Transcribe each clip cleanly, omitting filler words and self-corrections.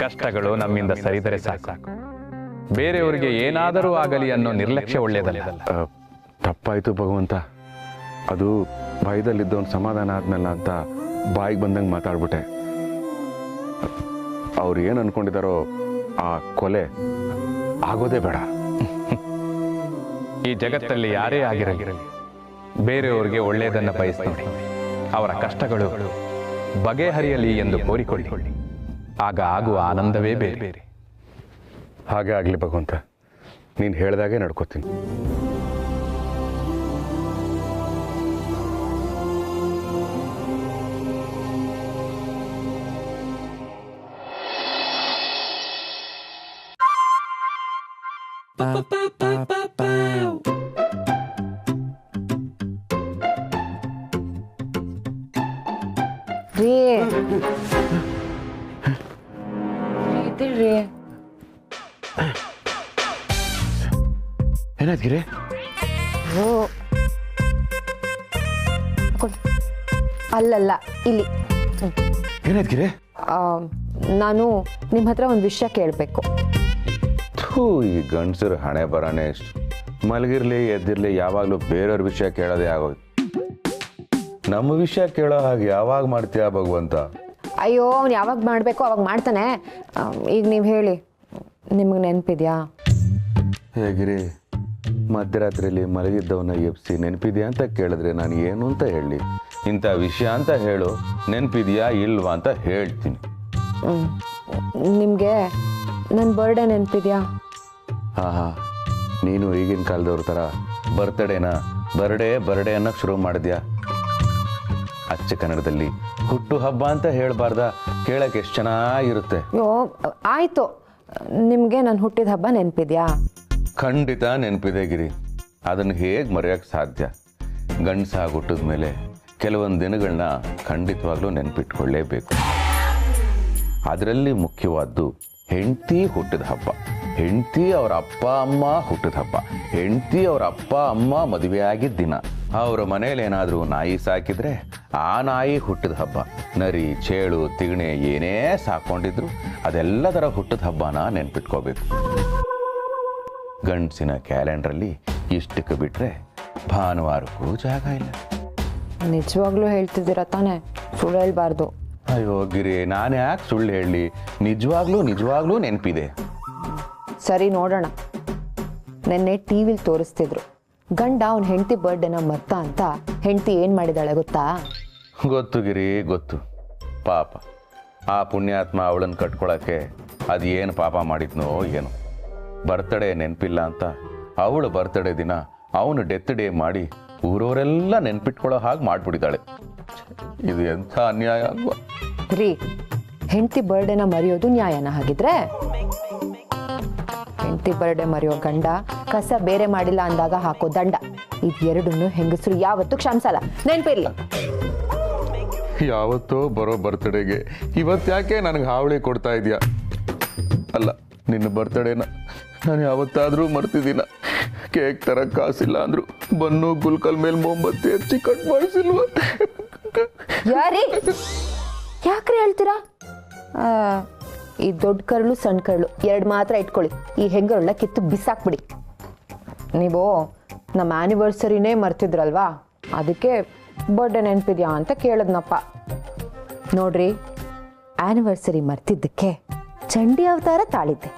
ಕಷ್ಟಗಳು ನಮ್ಮಿಂದ ಸರಿದರೆ ಸಾಕು. ಬೇರೆಯವರಿಗೆ ಏನಾದರೂ ಆಗಲಿ ಅನ್ನೋ ನಿರ್ಲಕ್ಷ್ಯ ಒಳ್ಳೆಯದಲ್ಲ. ತಪ್ಪಾಯ್ತು ಭಗವಂತ, ಅದು ಭಯದಲ್ಲಿದ್ದವನು ಸಮಾಧಾನ ಆದ್ಮೇಲೆ ಅಂತ ಬಾಯಿಗೆ ಬಂದಂಗೆ ಮಾತಾಡ್ಬಿಟ್ಟೆ. ಅವ್ರು ಏನು ಅನ್ಕೊಂಡಿದಾರೋ ಆ ಕೊಲೆ ಆಗೋದೇ ಬೇಡ. ಈ ಜಗತ್ತಲ್ಲಿ ಯಾರೇ ಆಗಿರಲಿ ಬೇರೆಯವರಿಗೆ ಒಳ್ಳೆಯದನ್ನು ಬಯಸ್ತಾರೆ. ಅವರ ಕಷ್ಟಗಳು ಬಗೆಹರಿಯಲಿ ಎಂದು ಕೋರಿಕೊಳ್ಳಿ. ಆಗ ಆಗುವ ಆನಂದವೇ ಬೇರೆ. ಹಾಗೆ ಆಗಲಿ ಭಗವಂತ, ನೀನು ಹೇಳ್ದಾಗೆ ನಡ್ಕೋತೀನಿ. ಏನಾಯ್ತು ಗಿರಿ? ಅಲ್ಲಲ್ಲ, ಇಲ್ಲಿ. ಏನಾಯ್ತು ಗಿರಿ? ನಾನು ನಿಮ್ಮ ಹತ್ರ ಒಂದು ವಿಷಯ ಕೇಳಬೇಕು. ಈ ಗಂಡಸರು ಹಣೆ ಬರಾನೆ ಎಷ್ಟು. ಮಲಗಿರ್ಲಿ ಎದ್ದಿರ್ಲಿ ಯಾವಾಗಲೂ ಬೇರೆಯವ್ರ ವಿಷಯ ಕೇಳೋದೇ ಆಗೋದು. ನಮ್ಮ ವಿಷಯ ಕೇಳೋ ಹಾಗೆ ಯಾವಾಗ ಮಾಡ್ತೀಯ ಭಗವಂತ? ಅಯ್ಯೋ, ಅವ್ನು ಯಾವಾಗ ಮಾಡಬೇಕು ಅವಾಗ ಮಾಡ್ತಾನೆ. ಈಗ ನೀವು ಹೇಳಿ, ನಿಮಗೆ ನೆನಪಿದ್ಯಾ? ಹೇಗಿರಿ, ಮಧ್ಯರಾತ್ರಿಯಲ್ಲಿ ಮಲಗಿದ್ದವನ್ನ ಎಬ್ಸಿ ನೆನಪಿದ್ಯಾ ಅಂತ ಕೇಳಿದ್ರೆ ನಾನು ಏನು ಅಂತ ಹೇಳಿ? ಇಂಥ ವಿಷಯ ಅಂತ ಹೇಳು, ನೆನಪಿದ್ಯಾ ಇಲ್ವಾ ಅಂತ ಹೇಳ್ತೀನಿ. ನಿಮಗೆ ನನ್ನ ಬರ್ಡೇ ನೆನಪಿದ್ಯಾ? ಹಾಂ, ನೀನು ಈಗಿನ ಕಾಲದವ್ರ ಥರ ಬರ್ತ್ಡೇನ ಬರ್ಡೇ ಅನ್ನೋಕ್ಕೆ ಶುರು ಮಾಡಿದ್ಯಾ? ಅಚ್ಚ ಕನ್ನಡದಲ್ಲಿ ಹುಟ್ಟು ಹಬ್ಬ ಅಂತ ಹೇಳಬಾರ್ದ? ಕೇಳಕ್ಕೆ ಎಷ್ಟು ಚೆನ್ನಾಗಿರುತ್ತೆ. ಅಯ್ಯೋ ಆಯಿತು, ನಿಮಗೆ ನಾನು ಹುಟ್ಟಿದ ಹಬ್ಬ ನೆನಪಿದ್ಯಾ? ಖಂಡಿತ ನೆನಪಿದೆ ಗಿರಿ. ಅದನ್ನು ಹೇಗೆ ಮರೆಯೋಕ್ಕೆ ಸಾಧ್ಯ? ಗಂಡಸಾಗಿ ಹುಟ್ಟಿದ ಮೇಲೆ ಕೆಲವೊಂದು ದಿನಗಳನ್ನ ಖಂಡಿತವಾಗ್ಲೂ ನೆನಪಿಟ್ಕೊಳ್ಳೇಬೇಕು. ಅದರಲ್ಲಿ ಮುಖ್ಯವಾದ್ದು ಹೆಂಡತಿ ಹುಟ್ಟಿದ ಹಬ್ಬ, ಹೆಂಡತಿ ಅವರ ಅಪ್ಪ ಅಮ್ಮ ಹುಟ್ಟಿದ ಹಬ್ಬ, ಹೆಂಡತಿ ಅವರ ಅಪ್ಪ ಅಮ್ಮ ಮದುವೆ ಆಗಿದ್ದ ದಿನ, ಅವರ ಮನೇಲಿ ಏನಾದರೂ ನಾಯಿ ಸಾಕಿದ್ರೆ ಆ ನಾಯಿ ಹುಟ್ಟಿದ ಹಬ್ಬ, ನರಿ ಚೇಳು ತಿಗಣೆ ಏನೇ ಸಾಕೊಂಡಿದ್ರು ಅದೆಲ್ಲದರ ಹುಟ್ಟಿದ ಹಬ್ಬನ ನೆನ್ಪಿಟ್ಕೋಬೇಕು. ಗಂಡಸಿನ ಕ್ಯಾಲೆಂಡ್ರಲ್ಲಿ ಇಷ್ಟಕ್ಕೆ ಬಿಟ್ರೆ ಭಾನುವಾರಕ್ಕೂ ಜಾಗ ಇಲ್ಲ. ನಿಜವಾಗ್ಲೂ ಹೇಳ್ತಿದ್ದೀರಾ ತಾನೇ? ಸುಳ್ಳು ಹೇಳ್ಬಾರ್ದು. ಅಯ್ಯೋ ಗಿರಿ, ನಾನು ಯಾಕೆ ಸುಳ್ಳು ಹೇಳಲಿ? ನಿಜವಾಗ್ಲೂ ನೆನಪಿದೆ. ಸರಿ, ನೋಡೋಣ. ನೆನ್ನೆ ಟಿ ವಿಲಿ ತೋರಿಸ್ತಿದ್ರು, ಗಂಡ ಅವನ ಹೆಂಡತಿ ಬರ್ಡೇನ ಮರ್ತ ಅಂತ. ಹೆಂಡತಿ ಏನು ಮಾಡಿದಾಳೆ ಗೊತ್ತಾ? ಗೊತ್ತು ಗಿರಿ, ಗೊತ್ತು. ಪಾಪ ಆ ಪುಣ್ಯಾತ್ಮ ಅವಳನ್ನು ಕಟ್ಕೊಳಕ್ಕೆ ಅದು ಏನು ಪಾಪ ಮಾಡಿದ್ನೋ ಏನೋ. ಬರ್ತ್ಡೇ ನೆನಪಿಲ್ಲ ಅಂತ ಅವಳು ಬರ್ತ್ಡೇ ದಿನ ಅವನು ಡೆತ್ ಡೇ ಮಾಡಿ ಊರವರೆಲ್ಲ ನೆನ್ಪಿಟ್ಕೊಳ್ಳೋ ಹಾಗೆ ಮಾಡ್ಬಿಟ್ಟಿದ್ದಾಳೆ. ಇದು ಎಂಥ ಅನ್ಯಾಯ ಅಲ್ವಾ ರೀ? ಹೆಂಡತಿ ಬರ್ಡೇನ ಮರೆಯೋದು ನ್ಯಾಯನ ಹಾಗಿದ್ರೆ? ಹೆಂಡತಿ ಬರ್ಡೇ ಮರೆಯೋ ಗಂಡ ಕಸ ಬೇರೆ ಮಾಡಿಲ್ಲ ಅಂದಾಗ ಹಾಕೋ ದಂಡ, ಇದೆರಡನ್ನು ಹೆಂಗಸರು ಯಾವತ್ತೂ ಕ್ಷಮಿಸಲ್ಲ, ನೆನ್ಪಿರ್ಲಿ. ಯಾವತ್ತೋ ಬರೋ ಬರ್ತ್ಡೇಗೆ ಇವತ್ತು ಯಾಕೆ ನನಗೆ ಹಾವಳಿ ಕೊಡ್ತಾ ಇದೆಯಾ? ಅಲ್ಲ, ನಿನ್ನ ಬರ್ತ್ಡೇನ ನಾನು ಯಾವತ್ತಾದರೂ ಮರ್ತಿದ್ದೀನ? ಕೇಕ್ ತರಕ್ಕೆ ಕಾಸಿಲ್ಲ ಅಂದ್ರು ಬನ್ನು ಗುಲ್ಕಲ್ ಮೇಲೆ ಮೊಂಬತ್ತಿ ಹಚ್ಚಿ ಕಟ್ ಮಾಡಿಸಿಲ್ವ? ಯಾಕ್ರಿ ಹೇಳ್ತೀರಾ? ಈ ದೊಡ್ಡ ಕರಳು ಸಣ್ಣ ಕರಳು ಎರಡು ಮಾತ್ರ ಇಟ್ಕೊಳ್ಳಿ, ಈ ಹೆಂಗರನ್ನ ಕಿತ್ತು ಬಿಸಾಕ್ಬಿಡಿ. ನೀವು ನಮ್ಮ ಆ್ಯನಿವರ್ಸರಿನೇ ಮರ್ತಿದ್ರಲ್ವಾ, ಅದಕ್ಕೆ ಬರ್ಡೇ ನೆನಪಿದ್ಯಾ ಅಂತ ಕೇಳಿದ್ನಪ್ಪ. ನೋಡ್ರಿ, ಆ್ಯನಿವರ್ಸರಿ ಮರ್ತಿದ್ದಕ್ಕೆ ಚಂಡಿ ಅವತಾರ ತಾಳಿದ್ದೆ.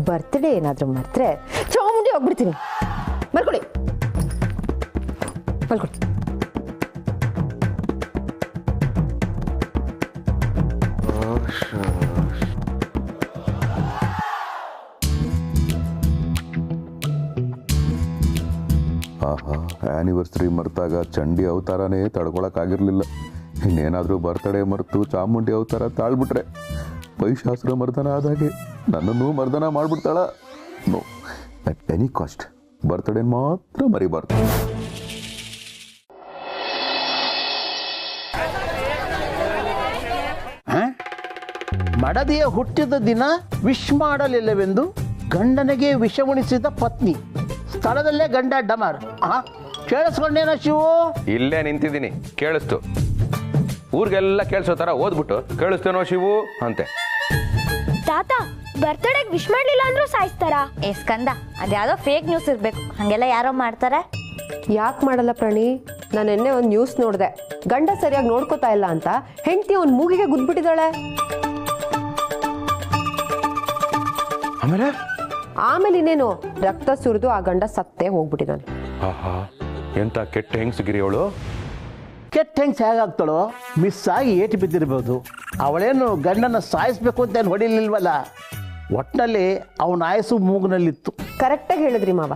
ಬರ್ತ್ಡೇ ಏನಾದರೂ ಮರ್ತ್ರೆ ಚಾಮುಂಡಿ ಹೋಗ್ಬಿಡ್ತೀನಿ. ಮಲ್ಕೊಳ್ಳಿ. ಆಹಾ, ಆ್ಯನಿವರ್ಸರಿ ಮರೆತಾಗ ಚಂಡಿ ಅವತಾರನೇ ತಡ್ಕೊಳಕ್ಕಾಗಿರ್ಲಿಲ್ಲ. ಇನ್ನೇನಾದರೂ ಬರ್ತ್ಡೇ ಮರೆತು ಚಾಮುಂಡಿ ಅವತಾರ ತಾಳ್ಬಿಟ್ರೆ ಮಹಿಷಾಸುರ ಮರ್ದನ ಆದಾಗೆ ನನ್ನನ್ನು ಮರ್ದನ ಮಾಡ್ಬಿಡ್ತಾಳ. No, at any cost birthday ಮಾತ್ರ ಮರಿಬಾರ್ದು. ಮಡದಿಯ ಹುಟ್ಟಿದ ದಿನ ವಿಶ್ ಮಾಡಲಿಲ್ಲವೆಂದು ಗಂಡನಿಗೆ ವಿಷ ಉಣಿಸಿದ ಪತ್ನಿ. ಸ್ಥಳದಲ್ಲೇ ಗಂಡ ಡಮರ್. ಕೇಳಿಸ್ಕೊಂಡೇನ ಶಿವು? ಇಲ್ಲೇ ನಿಂತಿದ್ದೀನಿ, ಕೇಳಿಸ್ತು. ಊರಿಗೆಲ್ಲ ಕೇಳಿಸೋ ಥರ ಓದ್ಬಿಟ್ಟು ಕೇಳಿಸ್ತೇನೋ ಶಿವು ಅಂತೆ. ತಾತ ಬರ್ತ್ಡೇಗೆ ವಿಶ್ ಮಾಡ್ಲಿಲ್ಲ ಅಂದ್ರೂ ಸಾಯಿಸ್ತಾರಾ? ಏ ಸ್ಕಂದ, ಅದ್ಯಾವುದೋ ಫೇಕ್ ನ್ಯೂಸ್ ಇರಬೇಕು, ಹಾಗೆಲ್ಲ ಯಾರೋ ಮಾಡ್ತಾರೆ. ಯಾಕೆ ಮಾಡಲ್ಲ ಪ್ರಾಣಿ? ನಾನು ನಿನ್ನೆ ಒಂದು ನ್ಯೂಸ್ ನೋಡಿದೆ. ಗಂಡ ಸರಿಯಾಗಿ ನೋಡ್ಕೋತಾ ಇಲ್ಲ ಅಂತ ಹೆಂಡತಿ ಅವ್ನ ಮೂಗಿಗೆ ಗುದ್ಬಿಟ್ಟಿದ್ದಾಳೆ. ಆಮೇಲೆ ಇನ್ನೇನು ರಕ್ತ ಸುರಿದು ಆ ಗಂಡ ಸತ್ತೇ ಹೋಗ್ಬಿಟ್ಟಿದ್ದಾನೆ. ಎಂತ ಕೆಟ್ಟ ಹೆಂಗಸಗಿರಿ ಅವಳು. ಕೆಟ್ಟ ಹೆಂಗ್ಸ್ ಹೇಗಾಗ್ತಾಳೋ? ಮಿಸ್ ಆಗಿ ಏಟು ಬಿದ್ದಿರ್ಬೋದು. ಅವಳೇನು ಗಂಡನ ಸಾಯಿಸ್ಬೇಕು ಅಂತ ಏನು ಹೊಡಿಲಿಲ್ವಲ್ಲ. ಒಟ್ಟಿನಲ್ಲಿ ಅವನ ಆಯಸ್ಸು ಮೂಗಿನಲ್ಲಿತ್ತು. ಕರೆಕ್ಟಾಗಿ ಹೇಳಿದ್ರಿ ಮಾವ.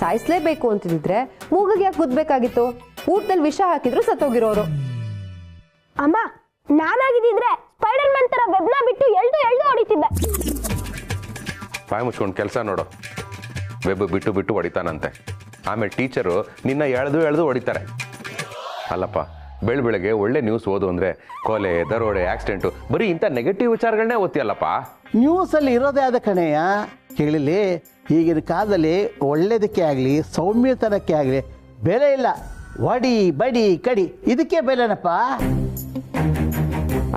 ಸಾಯಿಸ್ಲೇಬೇಕು ಅಂತಿದ್ರೆ ಮೂಗಿಗೆ ಯಾಕೆ ಗುದ್ಬೇಕಾಗಿತ್ತು? ಊಟದಲ್ಲಿ ವಿಷ ಹಾಕಿದ್ರು ಸತ್ತೋಗಿರೋರು. ಅಮ್ಮ, ನಾನಾಗಿದ್ದಿದ್ರೆ ಸ್ಪೈಡರ್ ಮ್ಯಾನ್ ತರ ವೆಬ್ನ ಬಿಟ್ಟು ಎಳ್ದು ಹೊಡಿತಿದ್ದೆ. ಬಾಯಿ ಮುಚ್ಕೊಂಡು ಕೆಲಸ ನೋಡು. ವೆಬ್ ಬಿಟ್ಟು ಬಿಟ್ಟು ಹೊಡಿತಾನಂತೆ. ಆಮೇಲೆ ಟೀಚರು ನಿನ್ನ ಎಳೆದು ಹೊಡಿತಾರೆ. ಅಲ್ಲಪ್ಪ, ಬೆಳಗ್ಗೆ ಒಳ್ಳೆ ನ್ಯೂಸ್ ಓದು ಅಂದರೆ ಕೊಲೆ, ದರೋಡೆ, ಆಕ್ಸಿಡೆಂಟು, ಬರೀ ಇಂಥ ನೆಗೆಟಿವ್ ವಿಚಾರಗಳನ್ನೇ ಓದ್ತಿಯಲ್ಲಪ್ಪ. ನ್ಯೂಸಲ್ಲಿ ಇರೋದೇ ಆದ ಕಣೆಯ. ಕೇಳಿಲಿ, ಈಗಿನ ಕಾಲದಲ್ಲಿ ಒಳ್ಳೇದಕ್ಕೆ ಆಗಲಿ ಸೌಮ್ಯತನಕ್ಕೆ ಆಗಲಿ ಬೆಲೆ ಇಲ್ಲ. ವಡಿ ಬಡಿ ಕಡಿ ಇದಕ್ಕೆ ಬೆಲೆನಪ್ಪ.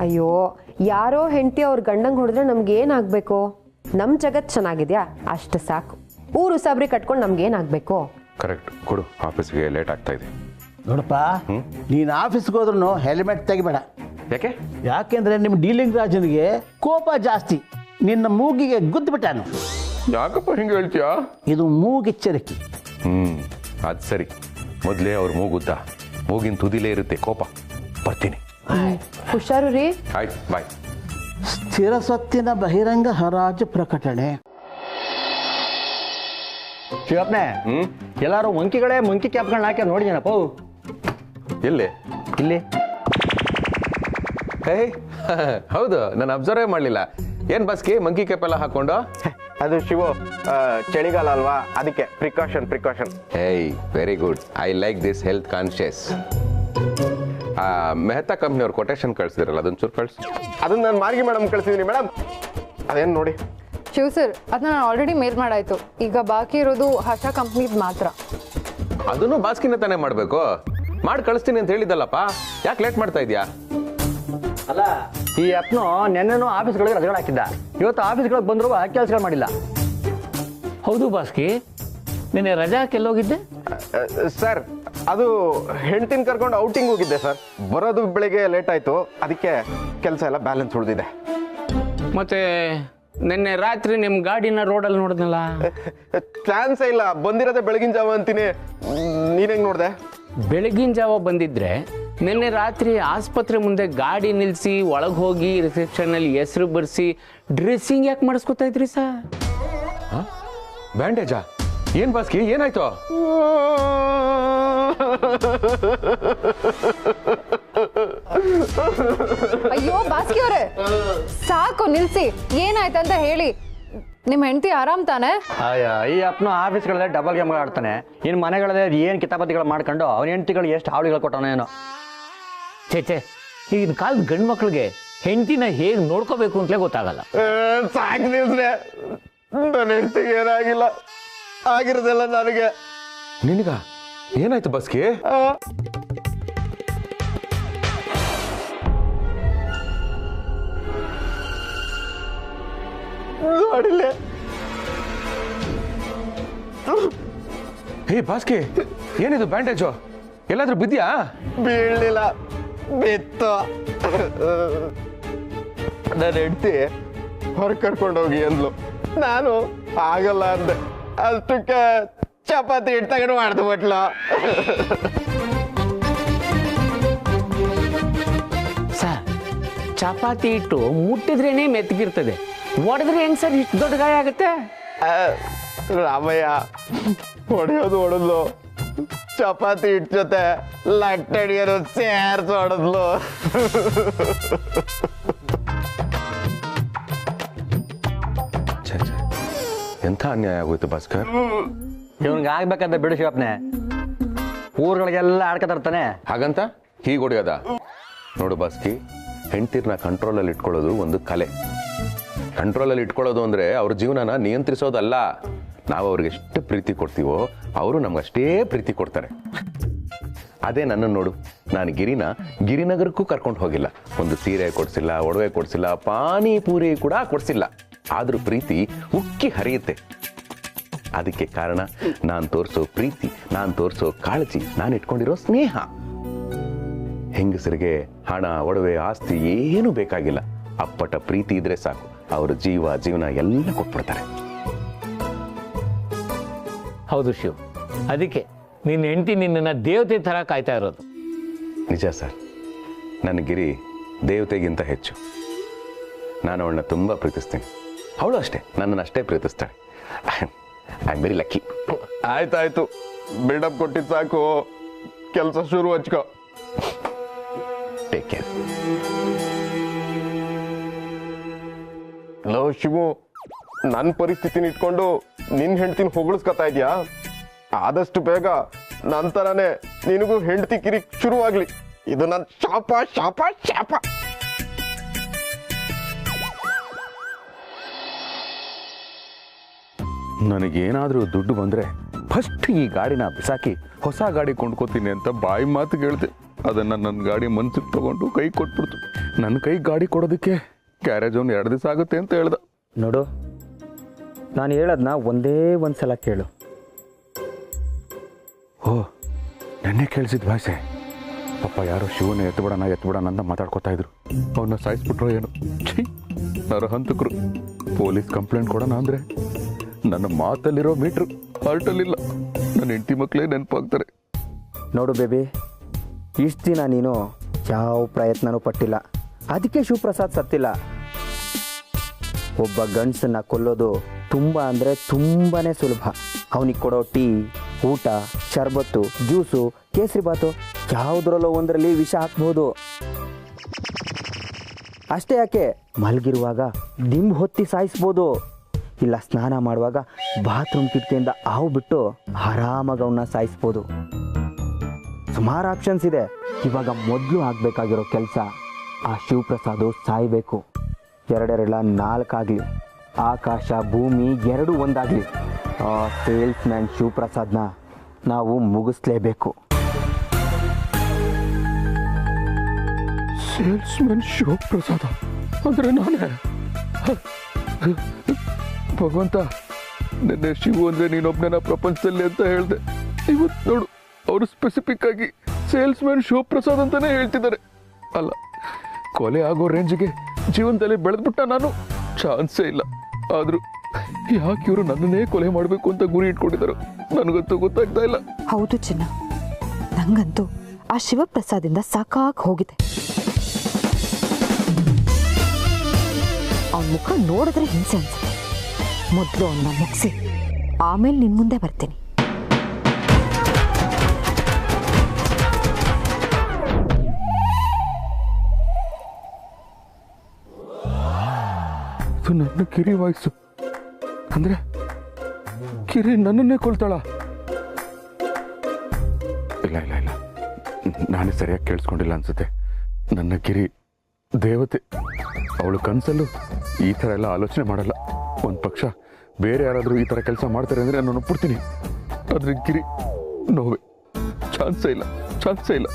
ಅಯ್ಯೋ, ಯಾರೋ ಹೆಂಡತಿ ಅವ್ರ ಗಂಡಂಗೆ ಹೊಡೆದ್ರೆ ನಮ್ಗೆ ಏನಾಗಬೇಕು? ನಮ್ಮ ಜಗತ್ತು ಚೆನ್ನಾಗಿದ್ಯಾ ಅಷ್ಟು ಸಾಕು. ಊರು ಸಬ್ರಿ ಕಟ್ಕೊಂಡು ನಮ್ಗೇನಾಗಬೇಕು? ಕರೆಕ್ಟ್. ಕೊಡು, ಆಫೀಸ್ಗೆ ಲೇಟ್ ಆಗ್ತಾ ಇದೆ. ನೋಡಪ್ಪ, ನೀನು ಆಫೀಸ್ಗೆ ಹೋದ್ರೂ ಹೆಲ್ಮೆಟ್ ತೆಗಿಬೇಡ. ಯಾಕೆ? ಯಾಕೆಂದ್ರೆ ನಿಮ್ಮ ಡೀಲಿಂಗ್ ರಾಜನಿಗೆ ಕೋಪ ಜಾಸ್ತಿ. ನಿನ್ನ ಮೂಗಿಗೆ ಗುದ್ದುಬಿಟ್ಟಾನು. ಯಾಕಪ್ಪ ಹಿಂಗೆ ಹೇಳ್ತೀಯಾ? ಇದು ಮೂಗೆಚ್ಚರಿಕೆ. ಅದು ಸರಿ. ಮೊದಲೇ ಅವ್ರ ಮೂಗುದ್ದ, ಮೂಗಿನ ತುದಿಲೇ ಇರುತ್ತೆ ಕೋಪ. ಬರ್ತೀನಿ. ಹುಷಾರು ರೀ. ಆಯ್ತು, ಬಾಯ್. ಸ್ಥಿರ ಸ್ವತ್ತಿನ ಬಹಿರಂಗ ಹರಾಜು ಪ್ರಕಟಣೆ. ಶಿವಪ್ಪನೆ, ಎಲ್ಲಾರು ಮಂಕಿಗಳೇ ಮಂಕಿ ಕ್ಯಾಪ್ಗಳನ್ನ ಹಾಕಿ ನೋಡಿದೇನಪ್ಪ? ಎಲ್ಲಿ? ಇಲ್ಲಿ. ಹೌದು, ನಾನು ಅಬ್ಸರ್ವೇ ಮಾಡಲಿಲ್ಲ. ಏನ್ ಬಸ್ಕಿ ಮಂಕಿ ಕ್ಯಾಪ್ ಎಲ್ಲ ಹಾಕೊಂಡು? ಅದು ಶಿವು, ಚಳಿಗಾಲ ಅಲ್ವಾ, ಅದಕ್ಕೆ precaution. Hey, very good. I like this health conscious. Mehta ಕಂಪ್ನಿಯವ್ರು ಕೊಟೇಶನ್ ಕಳಿಸಿದ್ರಲ್ಲ, ಅದೊಂದು ಚೂರು ಕಳಿಸಿ. ಅದನ್ನ ನಾನು ಮಾರ್ಗಿ ಮೇಡಮ್ ಕಳಿಸಿದ್ದೀನಿ ಮೇಡಮ್. ಅದೇನು ನೋಡಿ. ಶಿವ್ ಸರ್, ಅದನ್ನ ನಾನು ಆಲ್ರೆಡಿ ಮೇಲ್ ಮಾಡಾಯ್ತು. ಈಗ ಬಾಕಿ ಇರೋದು ಹರ್ಷ ಕಂಪ್ನಿದ್ ಮಾತ್ರ. ಅದನ್ನು ಬಾಸ್ಕಿನ ತಾನೇ ಮಾಡಬೇಕು. ಮಾಡಿ ಕಳಿಸ್ತೀನಿ ಅಂತ ಹೇಳಿದ್ದಲ್ಲಪ್ಪ, ಯಾಕೆ ಲೇಟ್ ಮಾಡ್ತಾ ಇದೆಯಾ? ಅಲ್ಲ, ಈ ಅಪ್ನು ನೆನ್ನೆನೂ ಆಫೀಸ್ಗಳಿಗೆ ರಜೆಗಳು ಹಾಕಿದ್ದ. ಇವತ್ತು ಆಫೀಸ್ಗಳಿಗೆ ಬಂದರೂ ಕೆಲಸಗಳು ಮಾಡಿಲ್ಲ. ಹೌದು ಬಾಸ್ಕಿ, ನಿನ್ನೆ ರಜಾ ಎಲ್ಲೋಗಿದ್ದೆ? ಸರ್, ಅದು ಹೆಂಡ್ತಿನ ಕರ್ಕೊಂಡು ಔಟಿಂಗ್ ಹೋಗಿದ್ದೆ ಸರ್. ಬರೋದು ಬೆಳಿಗ್ಗೆ ಲೇಟ್ ಆಯ್ತು, ಅದಕ್ಕೆ ಕೆಲಸ ಎಲ್ಲ ಬ್ಯಾಲೆನ್ಸ್ ಉಳಿದಿದೆ. ಮತ್ತೆ ನಿನ್ನೆ ರಾತ್ರಿ ನಿಮ್ಮ ಗಾಡಿನ ರೋಡಲ್ಲಿ ನೋಡಿದ್ನಲ್ಲ? ಚಾನ್ಸೇ ಇಲ್ಲ, ಬಂದಿರೋದೇ ಬೆಳಗಿನ ಜಾವ ಅಂತೀನಿ. ನೀನ್ ಹೆಂಗ್ ನೋಡ್ದೆ? ಬೆಳಗಿನ ಜಾವ ಬಂದಿದ್ರೆ ನಿನ್ನೆ ರಾತ್ರಿ ಆಸ್ಪತ್ರೆ ಮುಂದೆ ಗಾಡಿ ನಿಲ್ಲಿಸಿ ಒಳಗೆ ಹೋಗಿ ರಿಸೆಪ್ಷನಲ್ಲಿ ಹೆಸರು ಬರ್ಸಿ ಡ್ರೆಸ್ಸಿಂಗ್ ಯಾಕೆ ಮಾಡಿಸ್ಕೊತಾ ಇದ್ರಿ ಸರ್? ಬ್ಯಾಂಡೇಜಾ? ಏನ್ ಬಾಸ್ಕಿ, ಏನಾಯ್ತು? ಅಯ್ಯೋ ಬಾಸ್ಕಿ ಅವರೇ, ಸಾಕು ನಿಲ್ಸಿ. ಏನಾಯ್ತಂತ ಹೇಳಿ. ನಿಮ್ಮ ಹೆಂಡತಿ ಆರಾಮ್ ತಾನೆ? ಈ ಅಪ್ನು ಆಫೀಸ್ಗಳಲ್ಲೇ ಡಬಲ್ ಗೇಮ್ಗಳು ಆಡ್ತಾನೆ. ಇನ್ನು ಮನೆಗಳಲ್ಲೇ ಏನು ಕಿತಾಪತಿಗಳು ಮಾಡ್ಕೊಂಡು ಅವನ ಹೆಂಡತಿಗಳು ಎಷ್ಟು ಹಾವಳಿಗಳು ಕೊಟ್ಟವನೇನೋ. ಚೇಚೆ, ಈಗಿನ ಕಾಲದ ಗಂಡು ಮಕ್ಳಿಗೆ ಹೆಂಡತಿನ ಹೇಗೆ ನೋಡ್ಕೋಬೇಕು ಅಂತಲೇ ಗೊತ್ತಾಗಲ್ಲ. ಸಾಕು ನಿಲ್ಸ್ರೆ, ನನ್ನ ಹೆಂಡ್ತಿಗೆ ಏನಾಗಿಲ್ಲ, ಆಗಿರೋದೆಲ್ಲ ನನಗೆ. ನಿನಗ ಏನಾಯ್ತು ಬಸ್ಕಿ? ನೋಡಿಲ್ಲ. ಹೇ ಬಾಸ್ಕಿ, ಏನಿದು ಬ್ಯಾಂಡೇಜು? ಎಲ್ಲಾದ್ರೂ ಬಿದ್ಯಾ? ಬೀಳಲಿಲ್ಲ, ಬಿತ್ತು. ನನ್ನ ಹೆಂಡ್ತಿ ಹೊರಗೆ ಕರ್ಕೊಂಡೋಗಿ ಅಂದ್ಲು. ನಾನು ಆಗಲ್ಲ ಅಂದೆ. ಅಷ್ಟಕ್ಕೆ ಚಪಾತಿ ಹಿಟ್ಟು ತಗೊಂಡು ಮಾಡ್ದು ಬಿಟ್ಲು. ಸರ್, ಚಪಾತಿ ಹಿಟ್ಟು ಮುಟ್ಟಿದ್ರೇನೆ ಮೆತ್ತಗಿರ್ತದೆ, ಹೊಡೆದ್ರೆ ಹೆಂಗ್ ಸರ್ ಇಷ್ಟು ದೊಡ್ಡ ಗಾಯ ಆಗುತ್ತೆ? ರಾಮಯ್ಯ ಹೊಡೆದ್ಲು. ಚಪಾತಿ ಹಿಟ್ಟು ಜೊತೆ ಲಟ್ಟಣಿಯರು ಸೇರ್ಸಿ ಹೊಡೆದ್ಲು. ಎಂಥ ಅನ್ಯಾಯ ಆಗೋಯ್ತು ಭಾಸ್ಕರ್. ಇವನ್ಗೆ ಆಗ್ಬೇಕಂತ ಬಿಡು ಶಿವಪ್ಪನೆ, ಊರುಗಳಿಗೆಲ್ಲ ಆಡ್ಕೊತಾರ್ತಾನೆ. ಹಾಗಂತ ಹೀಗೆ ಹೊಡೆಯೋದ? ನೋಡು ಬಾಸ್ಕಿ, ಹೆಂಡ್ತಿರ್ನ ಕಂಟ್ರೋಲಲ್ಲಿ ಇಟ್ಕೊಳ್ಳೋದು ಒಂದು ಕಲೆ. ಕಂಟ್ರೋಲಲ್ಲಿ ಇಟ್ಕೊಳ್ಳೋದು ಅಂದರೆ ಅವ್ರ ಜೀವನನ ನಿಯಂತ್ರಿಸೋದಲ್ಲ. ನಾವು ಅವ್ರಿಗೆ ಎಷ್ಟು ಪ್ರೀತಿ ಕೊಡ್ತೀವೋ ಅವರು ನಮ್ಗಷ್ಟೇ ಪ್ರೀತಿ ಕೊಡ್ತಾರೆ. ಅದೇ ನನ್ನನ್ನು ನೋಡು, ನಾನು ಗಿರಿನಗರಕ್ಕೂ ಕರ್ಕೊಂಡು ಹೋಗಿಲ್ಲ. ಒಂದು ಸೀರೆ ಕೊಡಿಸಿಲ್ಲ, ಒಡವೆ ಕೊಡಿಸಿಲ್ಲ, ಪಾನಿಪೂರಿ ಕೂಡ ಕೊಡಿಸಿಲ್ಲ. ಆದರೂ ಪ್ರೀತಿ ಉಕ್ಕಿ ಹರಿಯುತ್ತೆ. ಅದಕ್ಕೆ ಕಾರಣ ನಾನು ತೋರಿಸೋ ಪ್ರೀತಿ, ನಾನು ತೋರಿಸೋ ಕಾಳಜಿ, ನಾನು ಇಟ್ಕೊಂಡಿರೋ ಸ್ನೇಹ. ಹೆಂಗಸರಿಗೆ ಹಣ, ಒಡವೆ, ಆಸ್ತಿ ಏನೂ ಬೇಕಾಗಿಲ್ಲ. ಅಪ್ಪಟ ಪ್ರೀತಿ ಇದ್ರೆ ಸಾಕು, ಅವರ ಜೀವನ ಎಲ್ಲ ಕೊಟ್ಬಿಡ್ತಾರೆ. ಹೌದು ಶಿವ್, ಅದಕ್ಕೆ ನಿನ್ನ ಹೆಂಡತಿ ನಿನ್ನನ್ನು ದೇವತೆ ಥರ ಕಾಯ್ತಾ ಇರೋದು. ನಿಜ ಸರ್, ನನ್ನ ಗಿರಿ ದೇವತೆಗಿಂತ ಹೆಚ್ಚು. ನಾನು ಅವಳನ್ನ ತುಂಬ ಪ್ರೀತಿಸ್ತೀನಿ. ಅವಳು ಅಷ್ಟೇ ನನ್ನನ್ನು ಅಷ್ಟೇ ಪ್ರೀತಿಸ್ತಾಳೆ. I am very lucky. ಆಯ್ತಾಯ್ತು, ಬಿಲ್ಡಪ್ ಕೊಟ್ಟಿದ್ದು ಸಾಕು, ಕೆಲಸ ಶುರು ಹಚ್ಕೋ. Take care. ಲೋ ಶಿವು, ನನ್ನ ಪರಿಸ್ಥಿತಿನ ಇಟ್ಕೊಂಡು ನಿನ್ನ ಹೆಂಡ್ತಿನ ಹೊಗಳಿಸ್ಕೊತಾ ಇದೆಯಾ? ಆದಷ್ಟು ಬೇಗ ನಂತರನೇ ನಿನಗೂ ಹೆಂಡತಿ ಕಿರಿ ಶುರುವಾಗ್ಲಿ. ಇದು ನನ್ನ ಶಾಪ ಶಾಪ ಶಾಪ. ನನಗೇನಾದರೂ ದುಡ್ಡು ಬಂದರೆ ಫಸ್ಟ್ ಈ ಗಾಡಿನ ಬಿಸಾಕಿ ಹೊಸ ಗಾಡಿ ಕೊಂಡ್ಕೋತೀನಿ ಅಂತ ಬಾಯಿ ಮಾತು ಕೇಳಿದೆ. ಅದನ್ನು ನನ್ನ ಗಾಡಿ ಮನ್ಸಿಗೆ ತಗೊಂಡು ಕೈ ಕೊಟ್ಬಿಡ್ತು. ನನ್ನ ಕೈ ಗಾಡಿ ಕೊಡೋದಕ್ಕೆ ಗ್ಯಾರೇಜ್ ಒಂದು 2 ದಿವಸ ಆಗುತ್ತೆ ಅಂತ ಹೇಳ್ದ. ನೋಡು, ನಾನು ಹೇಳೋದನ್ನ ಒಂದೇ ಒಂದು ಸಲ ಕೇಳು. ಓ, ನೆನ್ನೆ ಕೇಳಿಸಿದ ಭಾಷೆ. ಅಪ್ಪ ಯಾರೋ ಶಿವನ ಎತ್ಬಿಡೋಣ ಅಂತ ಮಾತಾಡ್ಕೊತಾ ಇದ್ರು. ಅವನ್ನ ಸಾಯಿಸ್ಬಿಟ್ರೋ ಏನು? ಛೀ, ನರಹಂತಕರು. ಪೊಲೀಸ್ ಕಂಪ್ಲೇಂಟ್ ಕೊಡೋಣ ಅಂದರೆ ನನ್ನ ಮಾತಲ್ಲಿರೋ ಮೀಟ್ರು ಹಾರ್ಟಲ್ಲಿಲ್ಲ. ನನ್ನ ಹೆಂಡತಿ ಮಕ್ಕಳೇ ನೆನಪಾಗ್ತಾರೆ. ನೋಡು ಬೇಬಿ, ಇಷ್ಟು ದಿನ ನೀನು ಯಾವ ಪ್ರಯತ್ನನೂ ಪಟ್ಟಿಲ್ಲ, ಅದಕ್ಕೆ ಶಿವಪ್ರಸಾದ್ ಸತ್ತಿಲ್ಲ. ಒಬ್ಬ ಗಂಡಸನ್ನ ಕೊಲ್ಲೋದು ತುಂಬ ಅಂದರೆ ತುಂಬಾ ಸುಲಭ. ಅವನಿಗೆ ಕೊಡೋ ಟೀ, ಊಟ, ಶರ್ಬತ್ತು, ಜ್ಯೂಸು, ಕೇಸರಿ ಬಾತು ಯಾವುದರಲ್ಲೋ ಒಂದರಲ್ಲಿ ವಿಷ ಹಾಕ್ಬೋದು. ಅಷ್ಟೇ ಯಾಕೆ, ಮಲಗಿರುವಾಗ ದಿಂಬು ಹೊತ್ತಿ ಸಾಯಿಸ್ಬೋದು. ಇಲ್ಲ ಸ್ನಾನ ಮಾಡುವಾಗ ಬಾತ್ರೂಮ್ ಕಿಟಕಿಯಿಂದ ಹಾವು ಬಿಟ್ಟು ಆರಾಮಾಗಿ ಅವನ್ನ ಸಾಯಿಸ್ಬೋದು. ಸುಮಾರು ಆಪ್ಷನ್ಸ್ ಇದೆ. ಇವಾಗ ಮೊದಲು ಆಗಬೇಕಾಗಿರೋ ಕೆಲಸ, ಆ ಶಿವಪ್ರಸಾದ್ ಸಾಯಬೇಕು. 2 4 ಆಗಲಿ, ಆಕಾಶ ಭೂಮಿ 2 ಒಂದಾಗಲಿ, ಆ ಸೇಲ್ಸ್ ಮ್ಯಾನ್ ಶಿವಪ್ರಸಾದ್ನ ನಾವು ಮುಗಿಸ್ಲೇಬೇಕು. ಸೇಲ್ಸ್ ಮ್ಯಾನ್ ಶಿವಪ್ರಸಾದ ಅಂದರೆ ನಾನೇ? ಭಗವಂತ, ನಿನ್ನೆ ಶಿವು ಅಂದರೆ ನೀನೊಬ್ಬನ ಪ್ರಪಂಚದಲ್ಲಿ ಅಂತ ಹೇಳಿದೆ. ಇವತ್ತು ನೋಡು, ಅವರು ಸ್ಪೆಸಿಫಿಕ್ ಆಗಿ ಸೇಲ್ಸ್ ಮ್ಯಾನ್ ಶಿವಪ್ರಸಾದ್ ಅಂತಾನೆ ಹೇಳ್ತಿದ್ದಾರೆ. ಅಲ್ಲ, ಕೊಲೆ ಆಗೋ ರೇಂಜ್ಗೆ ಜೀವನದಲ್ಲಿ ಬೆಳೆದ್ಬಿಟ್ಟ ನಾನು? ಚಾನ್ಸೇ ಇಲ್ಲ. ಆದರೂ ಯಾಕೆ ಇವರು ನನ್ನನ್ನೇ ಕೊಲೆ ಮಾಡಬೇಕು ಅಂತ ಗುರಿ ಇಟ್ಕೊಂಡಿದ್ದಾರೋ ನನಗಂತೂ ಗೊತ್ತಾಗ್ತಾ ಇಲ್ಲ. ಹೌದು ಚಿನ್ನ, ನಂಗಂತೂ ಆ ಶಿವಪ್ರಸಾದಿಂದ ಸಾಕಾಗಿ ಹೋಗಿದೆ. ಅವನ ಮುಖ ನೋಡಿದ್ರೆ ಹಿಂಸೆ ಅನ್ಸುತ್ತೆ. ಮೊದಲು ಅವನ್ನ ಮುಗಿಸಿ ಆಮೇಲೆ ನಿನ್ ಮುಂದೆ ಬರ್ತೀನಿ. ಇದು ನನ್ನ ಕಿರಿ ವಾಯ್ಸು ಅಂದ್ರೆ ಕಿರಿ ನನ್ನನ್ನೇ ಕೊಲ್ತಾಳ? ಇಲ್ಲ ಇಲ್ಲ ಇಲ್ಲ, ನಾನೇ ಸರಿಯಾಗಿ ಕೇಳಿಸ್ಕೊಂಡಿಲ್ಲ ಅನ್ಸುತ್ತೆ. ನನ್ನ ಕಿರಿ ದೇವತೆ. ಅವಳು ಕನಸಲ್ಲೂ ಈ ಥರ ಎಲ್ಲ ಆಲೋಚನೆ ಮಾಡಲ್ಲ. ಒಂದು ಪಕ್ಷ ಬೇರೆ ಯಾರಾದರೂ ಈ ಥರ ಕೆಲಸ ಮಾಡ್ತಾರೆ ಅಂದರೆ ನಾನು ಒಪ್ಪಿಡ್ತೀನಿ. ಆದರೆ ಗಿರಿ ನೋವೇ, ಚಾನ್ಸೇ ಇಲ್ಲ, ಚಾನ್ಸೇ ಇಲ್ಲ.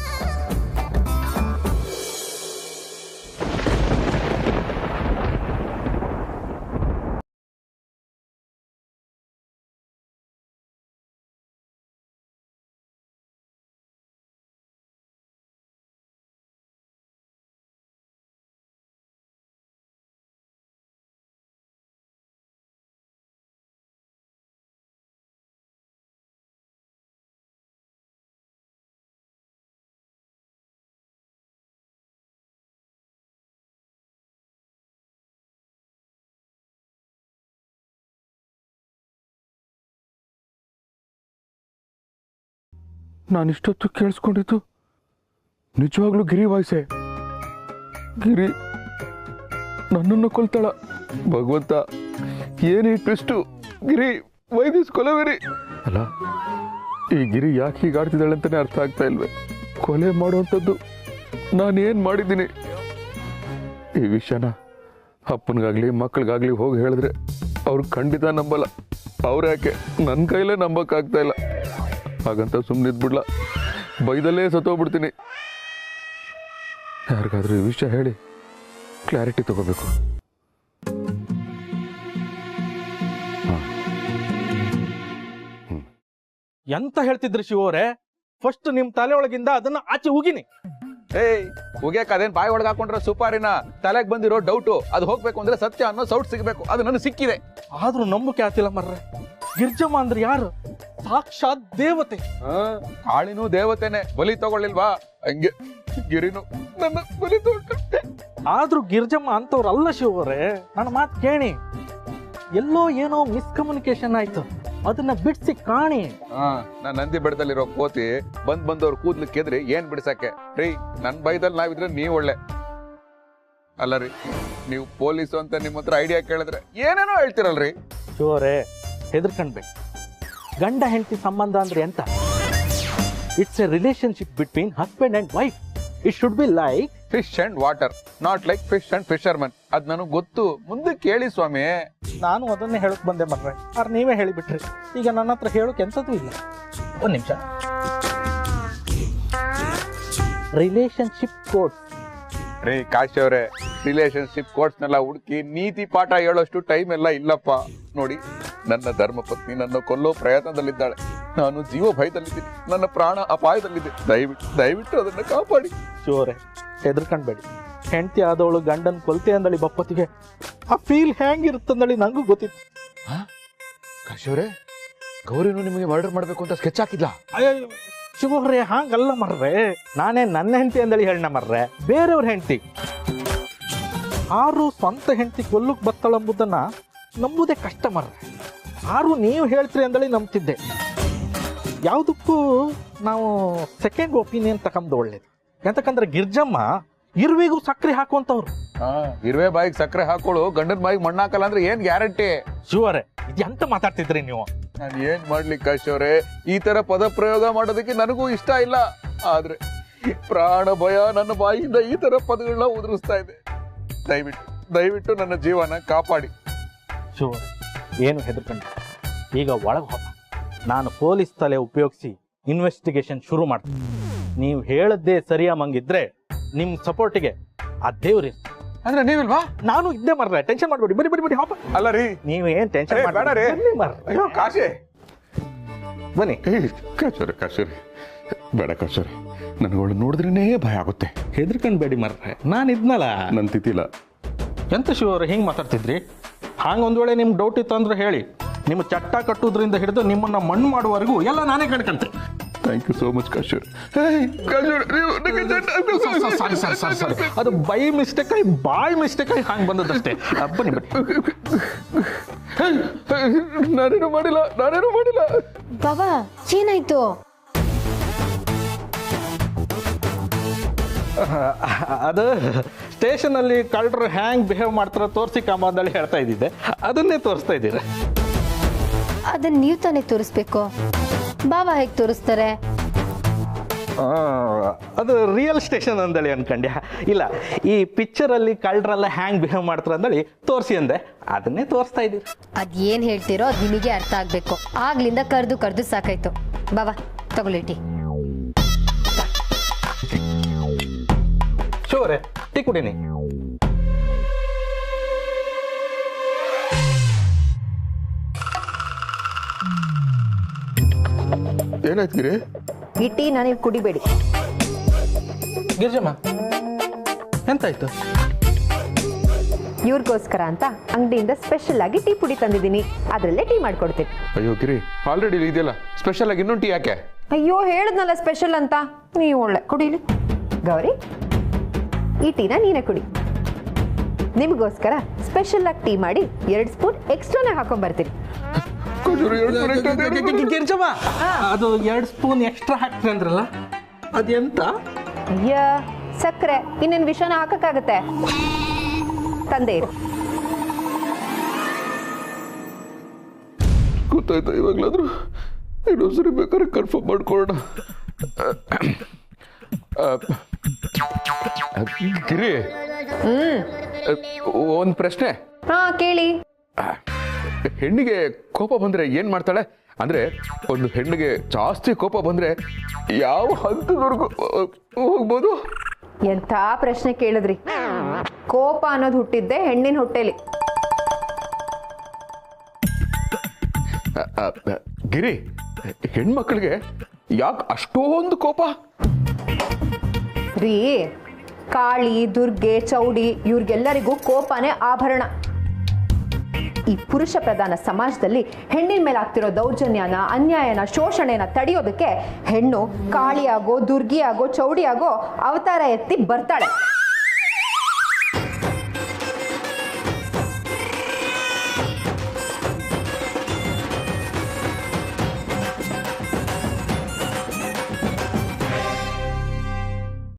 ನಾನಿಷ್ಟೊತ್ತು ಕೇಳಿಸ್ಕೊಂಡಿದ್ದು ನಿಜವಾಗ್ಲೂ ಗಿರಿ ವಾಯ್ಸೆ. ಗಿರಿ ನನ್ನನ್ನು ಕೊಲ್ತಾಳ? ಭಗವಂತ, ಏನೇ ಟ್ವಿಸ್ಟು! ಗಿರಿ ವೈದಿಸ್ ಕೊಲೆವೆರಿ ಅಲ್ಲ. ಈ ಗಿರಿ ಯಾಕೆ ಹೀಗಾಡ್ತಿದ್ದಾಳೆ ಅಂತಾನೆ ಅರ್ಥ ಆಗ್ತಾ ಇಲ್ವೇ? ಕೊಲೆ ಮಾಡುವಂಥದ್ದು ನಾನೇನು ಮಾಡಿದ್ದೀನಿ? ಈ ವಿಷಯನ ಅಪ್ಪನಿಗಾಗ್ಲಿ ಮಕ್ಕಳಿಗಾಗ್ಲಿ ಹೋಗಿ ಹೇಳಿದ್ರೆ ಅವ್ರು ಖಂಡಿತ ನಂಬಲ್ಲ. ಅವ್ರು ಯಾಕೆ ನನ್ನ ಕೈಲೇ ನಂಬಕ್ಕಾಗ್ತಾ ಇಲ್ಲ. ಹಾಗಂತ ಸುಮ್ಮನಿದ್ಬಿಡ್ಲ, ಬೈದಲ್ಲೇ ಸತ್ತೋಗ್ಬಿಡ್ತೀನಿ. ಯಾರಿಗಾದ್ರೂ ಈ ವಿಷಯ ಹೇಳಿ ಕ್ಲಾರಿಟಿ ತಗೋಬೇಕು. ಎಂತ ಹೇಳ್ತಿದ್ರಿ ಶಿವರೇ? ಫಸ್ಟ್ ನಿಮ್ ತಲೆ ಒಳಗಿಂದ ಅದನ್ನ ಆಚೆ ಉಗಿನಿ. ಏಯ್ ಉಗ್ಯಾಕ ಅದೇನ್ ಬಾಯಿ ಒಳಗೆ ಹಾಕೊಂಡ್ರೆ ಸುಪಾರಿನ ತಲೆಗೆ ಬಂದಿರೋ ಡೌಟು ಅದು ಹೋಗ್ಬೇಕು ಅಂದ್ರೆ ಸತ್ಯ ಅನ್ನೋ ಸೌಟ್ ಸಿಗ್ಬೇಕು. ಅದು ನನಗೆ ಸಿಕ್ಕಿದೆ. ಆದ್ರೂ ನಂಬಿಕೆ ಆತಿಲ್ಲ ಮರ್ರೆ. ಗಿರ್ಜಮ್ಮ ಅಂದ್ರೆ ಯಾರು? ಸಾಕ್ಷಾತ್ ದೇವತೆ. ಕಾಳಿನೂ ದೇವತೆನೆ. ಬಲಿ ತಗೊಳ್ಳಿಲ್ವಾ? ಹಂಗೆ ಗಿರಿನು ನನ್ನ ಬಲಿ ತಗೊಂಡ. ಆದ್ರೂ ಗಿರ್ಜಮ್ಮ ಅಂತವ್ರಲ್ಲ ಶಿವರೇ. ನನ್ನ ಮಾತು ಕೇಳಿ. ಎಲ್ಲೋ ಏನೋ ಮಿಸ್ಕಮ್ಯುನಿಕೇಶನ್ ಆಯ್ತು, ಅದನ್ನ ಬಿಡ್ಸಿ ಕಾಣಿ. ನಾನ್ ನಂದಿ ಬೆಟ್ಟದಲ್ಲಿರೋ ಕೋತಿ ಬಂದವ್ರು ಕೂದ್ಲು ಕೆದ್ರಿ ಏನ್ ಬಿಡ್ಸಕ್ಕೆ ರೀ? ನನ್ ಬೈದಲ್ಲಿ ನಾವಿದ್ರೆ ನೀವ್ ಒಳ್ಳೆ ಅಲ್ಲ ರೀ. ನೀವು ಪೊಲೀಸು ಅಂತ ನಿಮ್ಮ ಹತ್ರ ಐಡಿಯಾ ಕೇಳಿದ್ರೆ ಏನೇನೋ ಹೇಳ್ತಿರಲ್ರಿ. ಶಿವರೇ, ಹೆದರ್ಕಣ್ಬೇಕು. ಗಂಡ ಹೆಂಡತಿ ಸಂಬಂಧ ಅಂದ್ರೆ ಎಂತ? It's A relationship between husband and wife. It should be like fish and water, not like fish and fisherman. ಅದ್ ನನಗ್ ಗೊತ್ತು. ಮುಂದೆ ಕೇಳಿ ಸ್ವಾಮಿ. ನಾನು ಅದನ್ನೇ ಹೇಳಕ್ ಬಂದೆ ಮರ್ರೆ. ಆದ್ರೆ ನೀವೇ ಹೇಳಿಬಿಟ್ರಿ. ಈಗ ನನ್ನ ಹತ್ರ ಹೇಳೋಕೆ ಎಂತದೂ ಇಲ್ಲ. ಒಂದ್ ನಿಮಿಷ. ರಿಲೇಶನ್ಶಿಪ್ ಕೋರ್ಸ್ ರೀ ಕಾಶಿ ಅವರೇ, ರಿಲೇಶನ್ಶಿಪ್ ಕೋರ್ಸ್ನೆಲ್ಲ ಹುಡುಕಿ ನೀತಿ ಪಾಠ ಹೇಳೋಷ್ಟು ಟೈಮ್ ಎಲ್ಲ ಇಲ್ಲಪ್ಪ. ನೋಡಿ, ನನ್ನ ಧರ್ಮ ಪತ್ನಿ ನನ್ನ ಕೊಲ್ಲೋ ಪ್ರಯತ್ನದಲ್ಲಿದ್ದಾಳೆ. ನಾನು ಜೀವ ಭಯದಲ್ಲಿದ್ದೀನಿ. ನನ್ನ ಪ್ರಾಣ ಅಪಾಯದಲ್ಲಿದೆ. ದಯವಿಟ್ಟು ಅದನ್ನ ಕಾಪಾಡಿ. ಶಿವರೇ, ಹೆದರ್ಕಣ್ಬೇಡಿ. ಹೆಂಡತಿ ಆದವಳು ಗಂಡನ್ ಕೊಲ್ತೆ ಅಂದಳಿ ಬಪ್ಪತ್ತಿಗೆ ಆ ಫೀಲ್ ಹೆಂಗಿರುತ್ತಂದಳಿ ನಂಗೂ ಗೊತ್ತಿತ್ತು. ಕಾಶಿ ಅವರೇ, ಗೌರಿನೂ ನಿಮಗೆ ಮರ್ಡರ್ ಮಾಡ್ಬೇಕು ಅಂತ ಸ್ಕೆಚ್ ಹಾಕಿದ್ಲಾ? ಅಯ್ಯೋ ಶಿವರೇ, ಹಾಂಗಲ್ಲ ಮರ್ರೆ. ನಾನೇ ನನ್ನ ಹೆಂಡತಿ ಅಂದಳಿ ಹೇಳ ಮರ್ರೆ, ಬೇರೆಯವ್ರ ಹೆಂಡತಿ. ಆರು ಸ್ವಂತ ಹೆಂಡತಿ ಕೊಲ್ಲಕ್ ಬತ್ತಳಂಬುದನ್ನ ನಂಬುದೇ ಕಷ್ಟ ಮರ್ರೆ. ಆರು ನೀವು ಹೇಳ್ತೀರಿ ಅಂದಳಿ ನಂಬ್ತಿದ್ದೆ. ಯಾವುದಕ್ಕೂ ನಾವು ಸೆಕೆಂಡ್ ಒಪಿನಿಯನ್ ತಗೊಂಡು ಒಳ್ಳೇದು. ಎಂತಕಂದ್ರೆ ಗಿರ್ಜಮ್ಮ ಇರುವೆಗೂ ಸಕ್ಕರೆ ಹಾಕುವಂತವ್ರು. ಇರುವೆ ಬಾಯಿಗೆ ಸಕ್ಕರೆ ಹಾಕೊಳ್ಳು, ಗಂಡನ ಬಾಯಿಗೆ ಮಣ್ಣು ಹಾಕಲ್ಲ ಅಂದ್ರೆ ಏನ್ ಗ್ಯಾರಂಟಿ? ಶಿವರೇ, ಇದು ಎಂತ ಮಾತಾಡ್ತಿದ್ರಿ ನೀವು? ನಾನು ಏನ್ ಮಾಡ್ಲಿ ಕಾಶಿ ಅವರೇ? ಈ ತರ ಪದ ಪ್ರಯೋಗ ಮಾಡೋದಕ್ಕೆ ನನಗೂ ಇಷ್ಟ ಇಲ್ಲ. ಆದ್ರೆ ಪ್ರಾಣ ಭಯ ನನ್ನ ಬಾಯಿಯಿಂದ ಈ ತರ ಪದಗಳನ್ನ ಉದುರಿಸ್ತಾ ಇದೆ. ದಯವಿಟ್ಟು ನನ್ನ ಜೀವನ ಕಾಪಾಡಿ. ಶಿವರೇ, ಏನು ಹೆದರ್ಕೊಂಡು ಈಗ ಒಳಗೆ ಹೋಗ. ನಾನು ಪೊಲೀಸ್ ತಲೆ ಉಪಯೋಗಿಸಿ ಇನ್ವೆಸ್ಟಿಗೇಷನ್ ಶುರು ಮಾಡ್ತೀನಿ. ನೀವು ಹೇಳದ್ದೇ ಸರಿಯಾಮಂಗಿದ್ರೆ ನಿಮ್ ಸಪೋರ್ಟಿಗೆ ಆ ದೇವ್ರಿ. ಅಂದ್ರೆ ನೀವಿಲ್ವಾ? ನಾನು ಇದ್ದೇ ಮರ್ರೆ. ಟೆನ್ಷನ್ ಮಾಡ್ಬೇಡಿ. ಬರಿ ಹಾಪ. ಅಲ್ಲ ರೀ, ನೀವು ಏನ್ ಟೆನ್ಷನ್ ಬೇಡ ರೀ. ಅಯ್ಯೋ ಕಾಶಿ, ಬನ್ನಿ. ಕಾಶಿ ಬೇಡ ಕಾಶಿ, ನನಗಳು ನೋಡಿದ್ರೇನೇ ಭಯ ಆಗುತ್ತೆ. ಹೆದರ್ಕೊಂಡ್ಬೇಡಿ ಮರ್ರೆ, ನಾನು ಇದ್ನಲ್ಲ. ನನ್ ತಿಥಿಲ. ಎಂತ ಶಿವರೇ ಹಿಂಗ್ ಮಾತಾಡ್ತಿದ್ರಿ? ಹಾಂಗ ಒಂದ್ ವೇಳೆ ನಿಮ್ಗೆ ಡೌಟ್ ಇತ್ತು ಅಂದ್ರೆ ಹೇಳಿ. ನಿಮ್ಮ ಚಟ್ಟ ಕಟ್ಟುದ್ರಿಂದ ಹಿಡಿದು ನಿಮ್ಮನ್ನ ಮಣ್ಣು ಮಾಡುವವರೆಗೂ ಎಲ್ಲ ನಾನೇ ಕಣ್ಕಂತೆ. Thank you so much Kashi. Sorry, ಅದು ಬೈ ಮಿಸ್ಟೇಕ್ ಆಗಿ ಬಾಯ್ ಮಿಸ್ಟೇಕ್ ಆಗಿ ಹಾಂಗ್ ಬಂದದಷ್ಟೇ. ಬನ್ನಿ ಬನ್ನಿ. ನಾನೇನು ಮಾಡಿಲ್ಲ. ಬಾಬಾ, ಏನಾಯ್ತು? ಅದು ಸ್ಟೇಷನ್ ಅಲ್ಲಿ ಕಳ್ಳರು ಹ್ಯಾಂಗ್ ಬಿಹೇವ್ ಮಾಡ್ತಾರ ತೋರಿಸಿ ಕಾಂಬಂದಲ್ಲಿ ಹೇಳ್ತಾ ಇದ್ದಿದ್ದೆ. ಅದನ್ನೇ ತೋರಿಸ್ತಾ ಇದ್ದೀರ. ಅದನ್ನ ನೀವು ತಾನೇ ತೋರಿಸ್ಬೇಕು. ಬಾಬಾ ಹೇಗೆ ತೋರಿಸ್ತಾರೆ? ಅದು ರಿಯಲ್ ಸ್ಟೇಷನ್ ಅಂದಳಿ ಅನ್ಕಂಡ್ಯ. ಇಲ್ಲ, ಈ ಪಿಕ್ಚರ್ ಅಲ್ಲಿ ಕಳ್ಳರೆಲ್ಲ ಹ್ಯಾಂಗ್ ಬಿಹೇವ್ ಮಾಡ್ತಾರ ಅಂದಳಿ ತೋರಿಸಿ ಅಂದೆ. ಅದನ್ನೇ ತೋರಿಸ್ತಾ ಇದ್ದೀರಿ. ಅದೇನ್ ಹೇಳ್ತೀರೋ ಅದು ನಿಮಗೆ ಅರ್ಥ ಆಗ್ಬೇಕು. ಆಗ್ಲಿಂದ ಕರ್ದು ಸಾಕಾಯ್ತು. ಬಾಬಾ ತಗೊಳ್ಳಿ ಟೀ. ಶೋರೆ, ಟೀ ಕುಡೀನಿ. ಏನಾಯ್ತು? ಈ ಟೀ ನಾನು ಕುಡಿಬೇಡಿ. ಗಿರ್ಜಮ್ಮ, ಎಂತಾಯ್ತು? ಇವ್ರಿಗೋಸ್ಕರ ಅಂತ ಅಂಗಡಿಯಿಂದ ಸ್ಪೆಷಲ್ ಆಗಿ ಟೀ ಪುಡಿ ತಂದಿದ್ದೀನಿ. ಅದರಲ್ಲೇ ಟೀ ಮಾಡ್ಕೊಡ್ತೀನಿ. ಅಯ್ಯೋ ಗಿರಿ, ಆಲ್ರೆಡಿ ಇದೆಯಲ್ಲ ಸ್ಪೆಷಲ್ ಆಗಿ ಇನ್ನೊಂದು ಟೀ ಯಾಕೆ? ಅಯ್ಯೋ, ಹೇಳಿದ್ನಲ್ಲ ಸ್ಪೆಷಲ್ ಅಂತ. ನೀವು ಒಳ್ಳೆ ಕುಡೀಲಿ. ಗೌರಿ, ಈ ಟೀನ ನೀನೇ ಕುಡಿ. ನಿಮಗೋಸ್ಕರ ಸ್ಪೆಷಲ್ ಆಗಿ ಟೀ ಮಾಡಿ 2 ಸ್ಪೂನ್ ಎಕ್ಸ್ಟ್ರಾನೇ ಹಾಕೊಂಡ್ ಬರ್ತೀನಿ. ಗಿರ್ಜಮ್ಮ, ಅದು 2 ಸ್ಪೂನ್ ಎಕ್ಸ್ಟ್ರಾ ಹಾಕ್ತೀನಿ ಅಂದ್ರಲ್ಲ, ಅದೆಂತ? ಅಯ್ಯ, ಸಕ್ಕರೆ. ಇನ್ನೇನು ವಿಷನ ಹಾಕಕ್ಕಾಗತ್ತೆ? ತಂದೆ ಇರು. ಗೊತ್ತಾಯ್ತಾ ಇವಾಗ್ಲಾದ್ರು? ಇನ್ನೊಂದ್ಸರಿ ಬೇಕಾದ್ರೆ ಕನ್ಫರ್ಮ್ ಮಾಡ್ಕೊಳ್ಳೋಣ. ಗಿರಿ, ಒಂದ್ ಪ್ರಶ್ನೆ. ಹಾ, ಕೇಳಿ. ಹೆಣ್ಣಿಗೆ ಕೋಪ ಬಂದ್ರೆ ಏನ್ ಮಾಡ್ತಾಳೆ? ಅಂದ್ರೆ ಒಂದು ಹೆಣ್ಣಿಗೆ ಜಾಸ್ತಿ ಕೋಪ ಬಂದ್ರೆ ಯಾವ ಹಂತದವರೆಗೂ ಹೋಗ್ಬೋದು? ಎಂಥ ಪ್ರಶ್ನೆ ಕೇಳಿದ್ರಿ. ಕೋಪ ಅನ್ನೋದು ಹುಟ್ಟಿದ್ದೆ ಹೆಣ್ಣಿನ ಹೊಟ್ಟೆಲಿ. ಗಿರಿ, ಹೆಣ್ಮಕ್ಳಿಗೆ ಯಾಕೆ ಅಷ್ಟೊಂದು ಕೋಪ? ರೀ, ಕಾಳಿ, ದುರ್ಗೆ, ಚೌಡಿ ಇವ್ರಿಗೆಲ್ಲರಿಗೂ ಕೋಪನೇ ಆಭರಣ. ಈ ಪುರುಷ ಪ್ರಧಾನ ಸಮಾಜದಲ್ಲಿ ಹೆಣ್ಣಿನ ಮೇಲೆ ಆಗ್ತಿರೋ ದೌರ್ಜನ್ಯನ, ಅನ್ಯಾಯನ, ಶೋಷಣೆನ ತಡೆಯೋದಕ್ಕೆ ಹೆಣ್ಣು ಕಾಳಿಯಾಗೋ, ದುರ್ಗಿಯಾಗೋ, ಚೌಡಿಯಾಗೋ ಅವತಾರ ಎತ್ತಿ ಬರ್ತಾಳೆ.